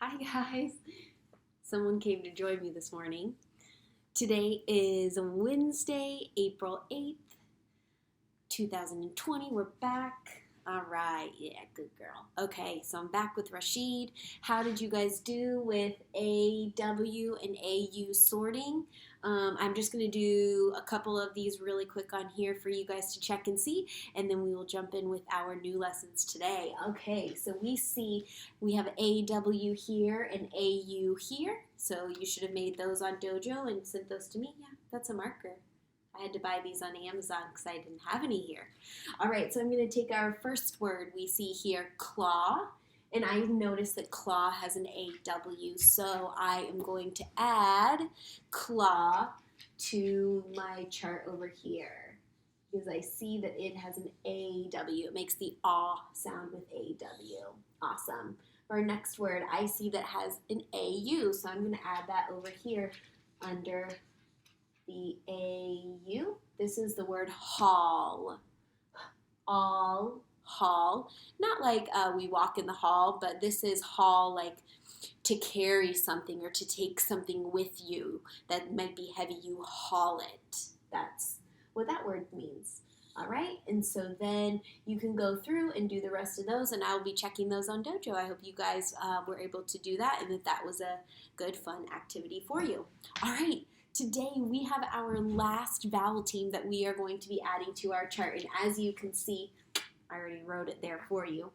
Hi guys! Someone came to join me this morning. Today is Wednesday, April 8th, 2020. We're back. All right, yeah, good girl. Okay, so I'm back with Rashid. How did you guys do with AW and AU sorting? I'm just going to do a couple of these really quick on here for you guys to check and see, and then we will jump in with our new lessons today. Okay, so we see we have AW here and AU here, so you should have made those on Dojo and sent those to me. Yeah, that's a marker. I had to buy these on Amazon because I didn't have any here. All right, so I'm going to take our first word we see here, claw. And I noticed that claw has an AW, so I am going to add claw to my chart over here because I see that it has an AW. It makes the aw sound with AW. Awesome. For our next word, I see that has an AU, so I'm going to add that over here under the AU. This is the word haul. All, haul. Not like we walk in the hall, but this is haul like to carry something or to take something with you that might be heavy. You haul it. That's what that word means. All right, and so then you can go through and do the rest of those, and I will be checking those on Dojo. I hope you guys were able to do that and that was a good, fun activity for you. All right. Today we have our last vowel team that we are going to be adding to our chart. And as you can see, I already wrote it there for you.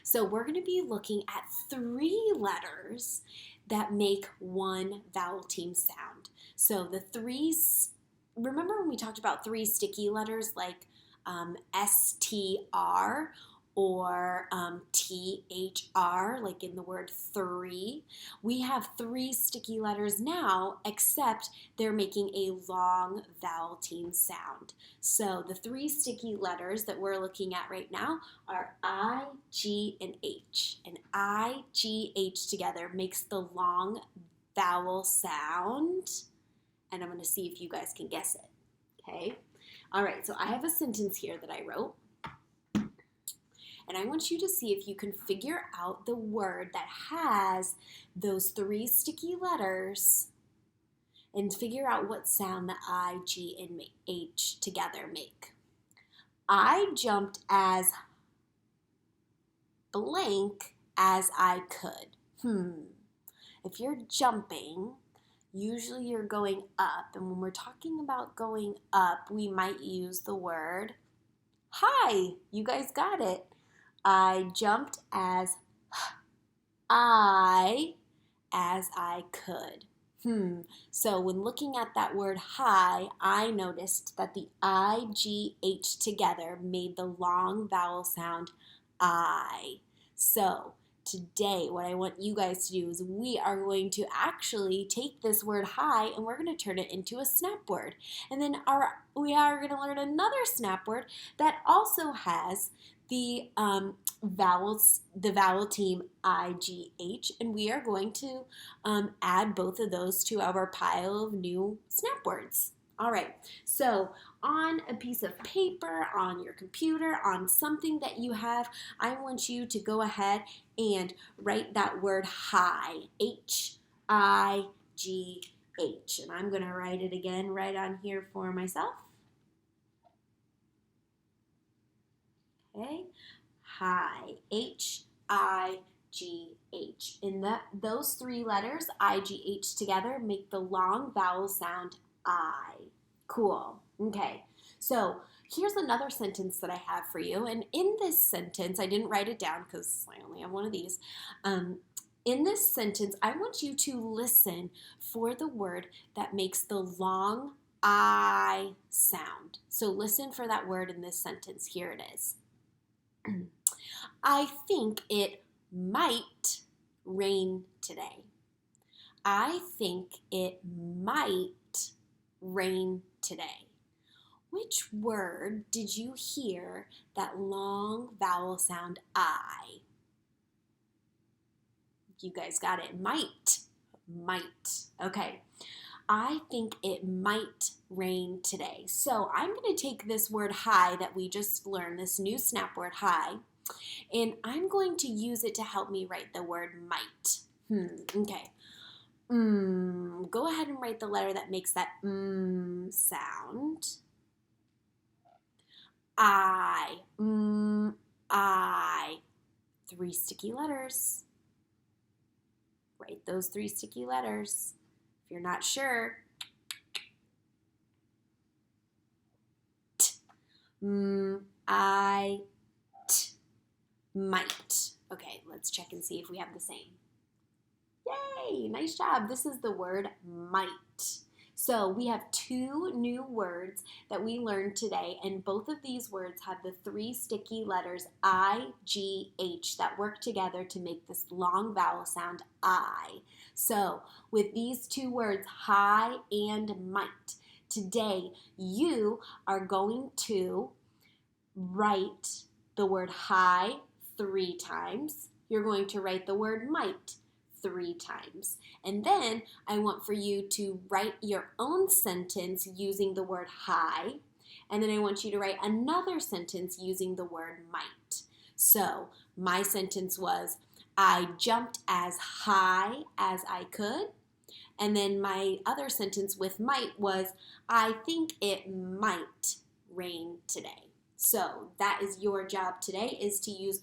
So we're going to be looking at 3 letters that make one vowel team sound. So the 3, remember when we talked about 3 sticky letters like STR or THR, like in the word three. We have 3 sticky letters now, except they're making a long vowel team sound. So the 3 sticky letters that we're looking at right now are I, G, and H. And I, G, H together makes the long vowel sound. And I'm going to see if you guys can guess it. Okay? All right, so I have a sentence here that I wrote. And I want you to see if you can figure out the word that has those 3 sticky letters and figure out what sound the I, G, and H together make. I jumped as blank as I could. If you're jumping, usually you're going up. And when we're talking about going up, we might use the word hi. You guys got it. I jumped as I could. So when looking at that word high, I noticed that the I, G, H together made the long vowel sound I. So today, what I want you guys to do is we are going to actually take this word high and we're going to turn it into a snap word. And then we are going to learn another snap word that also has the vowel team I, G, H, and we are going to add both of those to our pile of new snap words. All right, so on a piece of paper, on your computer, on something that you have, I want you to go ahead and write that word high, H-I-G-H, and I'm going to write it again right on here for myself. Okay, high, H-I-G-H. And those 3 letters, I-G-H together, make the long vowel sound I. Cool. Okay, so here's another sentence that I have for you. And in this sentence, I didn't write it down because I only have one of these. In this sentence, I want you to listen for the word that makes the long I sound. So listen for that word in this sentence. Here it is. I think it might rain today. I think it might rain today. Which word did you hear that long vowel sound I? You guys got it. Might. Okay. I think it might rain today. So I'm going to take this word high that we just learned, this new snap word high, And I'm going to use it to help me write the word might. Okay. Go ahead and write the letter that makes that sound. I. I. 3 sticky letters. Write those 3 sticky letters. If you're not sure, I, t, might. Okay, let's check and see if we have the same. Yay, nice job. This is the word might. So we have 2 new words that we learned today, and both of these words have the 3 sticky letters I, G, H that work together to make this long vowel sound I. So with these 2 words, high and might, today you are going to write the word high 3 times. You're going to write the word might 3 times. And then I want for you to write your own sentence using the word high. And then I want you to write another sentence using the word might. So my sentence was, I jumped as high as I could. And then my other sentence with might was, I think it might rain today. So that is your job today, is to use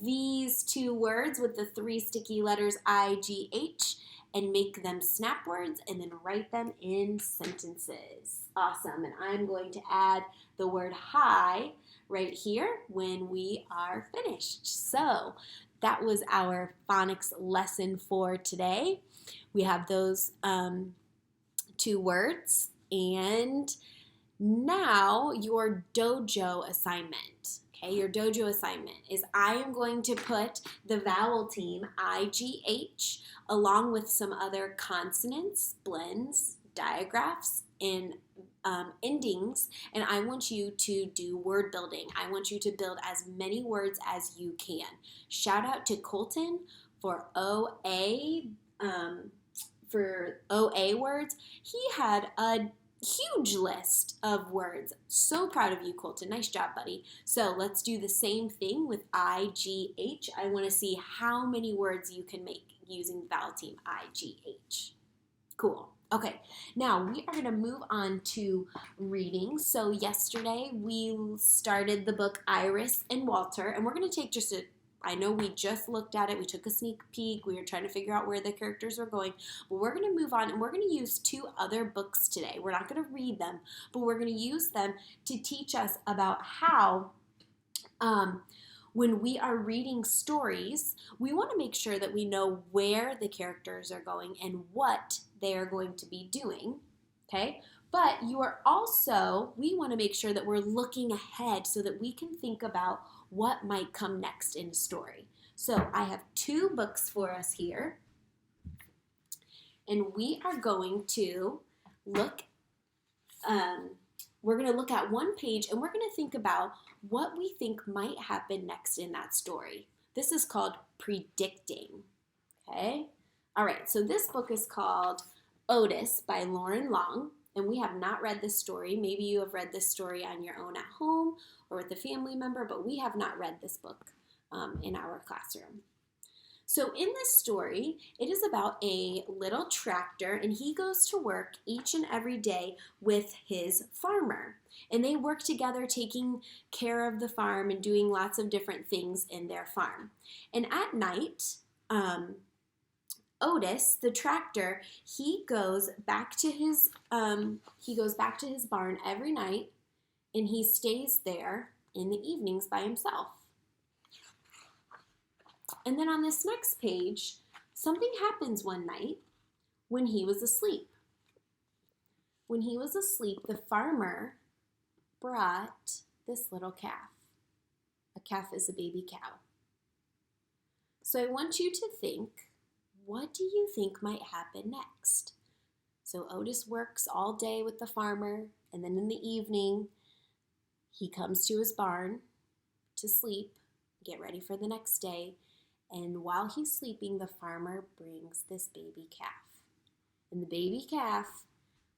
these 2 words with the 3 sticky letters I, G, H and make them snap words and then write them in sentences. Awesome. And I'm going to add the word high right here when we are finished. So that was our phonics lesson for today. We have those 2 words, and now your dojo assignment. Okay, your dojo assignment is I am going to put the vowel team, I-G-H, along with some other consonants, blends, digraphs, and endings, and I want you to do word building. I want you to build as many words as you can. Shout out to Colton for OA words. He had a huge list of words. So proud of you, Colton. Nice job, buddy. So let's do the same thing with I-G-H. I want to see how many words you can make using the vowel team I-G-H. Cool. Okay, now we are going to move on to reading. So yesterday we started the book Iris and Walter, and we're going to take I know we just looked at it, we took a sneak peek, we were trying to figure out where the characters were going, but we're going to move on and we're going to use 2 other books today. We're not going to read them, but we're going to use them to teach us about how when we are reading stories, we want to make sure that we know where the characters are going and what they are going to be doing, okay? But we want to make sure that we're looking ahead so that we can think about what might come next in a story. So I have 2 books for us here, and we are going to look at one page, and we're going to think about what we think might happen next in that story. This is called predicting, okay? All right, so this book is called Otis by Lauren Long, and we have not read this story. Maybe you have read this story on your own at home or with a family member, but we have not read this book in our classroom. So in this story, it is about a little tractor, and he goes to work each and every day with his farmer. And they work together taking care of the farm and doing lots of different things in their farm. And at night, Otis, the tractor, he goes back to his barn every night, and he stays there in the evenings by himself. And then on this next page, something happens one night when he was asleep. When he was asleep, the farmer brought this little calf. A calf is a baby cow. So I want you to think, what do you think might happen next? So Otis works all day with the farmer, and then in the evening, he comes to his barn to sleep, get ready for the next day. And while he's sleeping, the farmer brings this baby calf. And the baby calf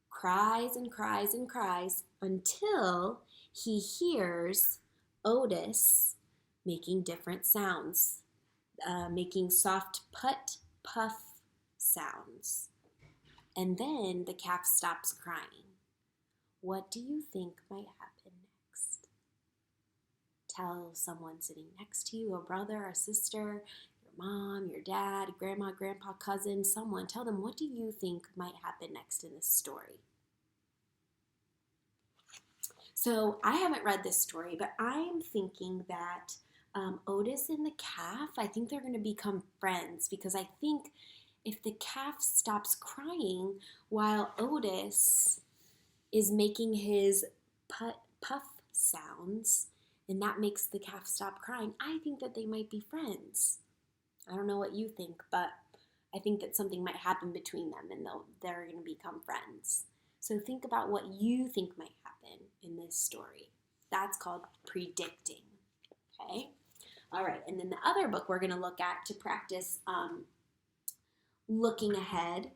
cries and cries and cries until he hears Otis making different sounds, making soft put, puff sounds. And then the calf stops crying. What do you think might happen next? Tell someone sitting next to you, a brother, a sister, your mom, your dad, grandma, grandpa, cousin, someone. Tell them, what do you think might happen next in this story? So I haven't read this story, but I am thinking that Otis and the calf, I think they're going to become friends, because I think if the calf stops crying while Otis is making his puff sounds, and that makes the calf stop crying, I think that they might be friends. I don't know what you think, but I think that something might happen between them and they're going to become friends. So think about what you think might happen in this story. That's called predicting. Okay? All right, and then the other book we're going to look at to practice looking ahead,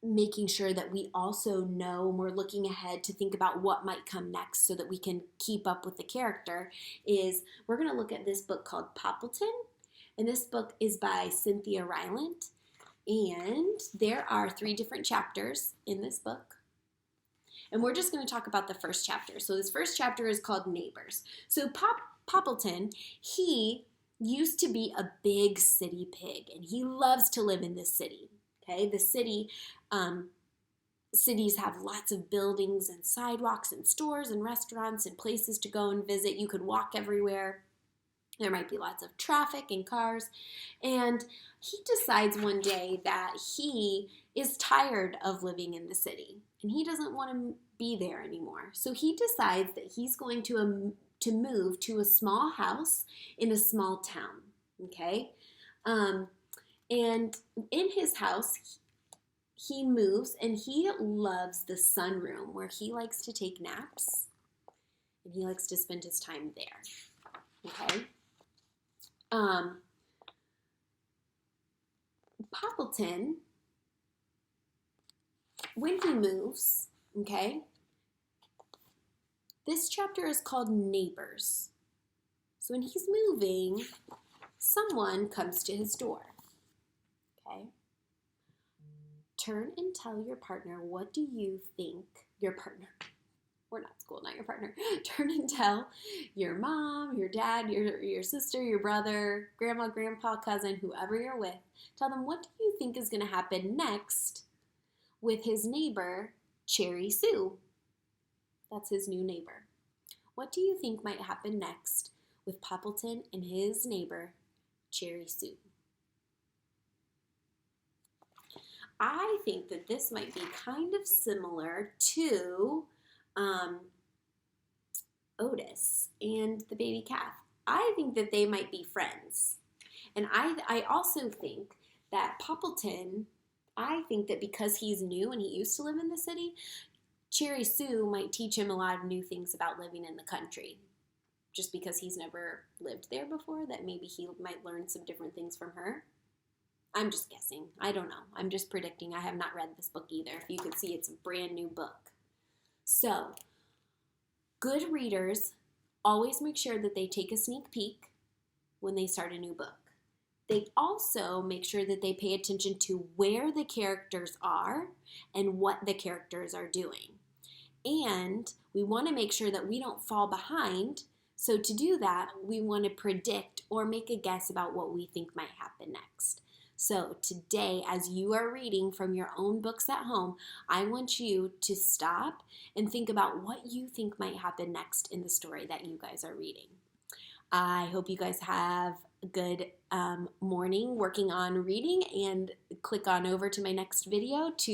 making sure that we also know when we're looking ahead to think about what might come next so that we can keep up with the character, is we're going to look at this book called Poppleton. And this book is by Cynthia Rylant. And there are 3 different chapters in this book. And we're just going to talk about the first chapter. So this first chapter is called Neighbors. So Poppleton, he used to be a big city pig, and he loves to live in this city. Okay, the cities have lots of buildings and sidewalks and stores and restaurants and places to go and visit. You could walk everywhere. There might be lots of traffic and cars. And he decides one day that he is tired of living in the city and he doesn't want to be there anymore. So he decides that he's going to move to a small house in a small town. Okay? And in his house, he moves and he loves the sunroom where he likes to take naps and he likes to spend his time there. Okay? Poppleton, when he moves, okay, this chapter is called Neighbors. So when he's moving, someone comes to his door, okay? Turn and tell your partner, what do you think your partner, we're not school, not your partner. Turn and tell your mom, your dad, your sister, your brother, grandma, grandpa, cousin, whoever you're with. Tell them, what do you think is going to happen next with his neighbor, Cherry Sue? That's his new neighbor. What do you think might happen next with Poppleton and his neighbor, Cherry Sue? I think that this might be kind of similar to Otis and the baby calf. I think that they might be friends. And I also think that Poppleton, I think that because he's new and he used to live in the city, Cherry Sue might teach him a lot of new things about living in the country. Just because he's never lived there before, that maybe he might learn some different things from her. I'm just guessing. I don't know. I'm just predicting. I have not read this book either. If you could see, it's a brand new book. So, good readers always make sure that they take a sneak peek when they start a new book. They also make sure that they pay attention to where the characters are and what the characters are doing. And we want to make sure that we don't fall behind. So to do that, we want to predict or make a guess about what we think might happen next. So today, as you are reading from your own books at home, I want you to stop and think about what you think might happen next in the story that you guys are reading. I hope you guys have a good morning working on reading, and click on over to my next video to